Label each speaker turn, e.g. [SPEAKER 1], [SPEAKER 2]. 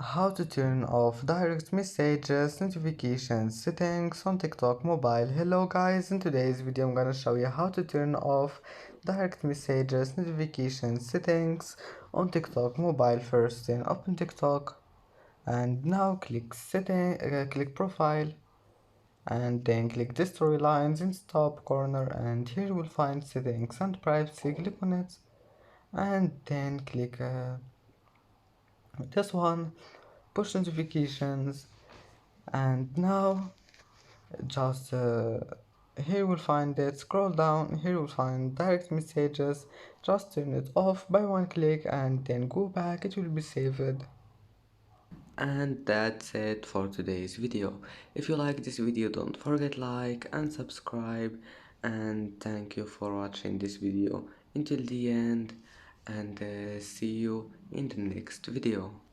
[SPEAKER 1] How to turn off direct messages notifications settings on TikTok mobile. Hello guys, in today's video I'm gonna show you how to turn off direct messages notifications settings on TikTok mobile. First then open TikTok and now click click profile and then click the storylines in top corner, and here you will find settings and privacy. Click on it and then click this one, push notifications, and now just here we'll find it. Scroll down, here we'll find direct messages. Just turn it off by one click and then go back, it will be saved. And that's it for today's video. If you like this video, don't forget like and subscribe, and thank you for watching this video until the end, and see you in the next video.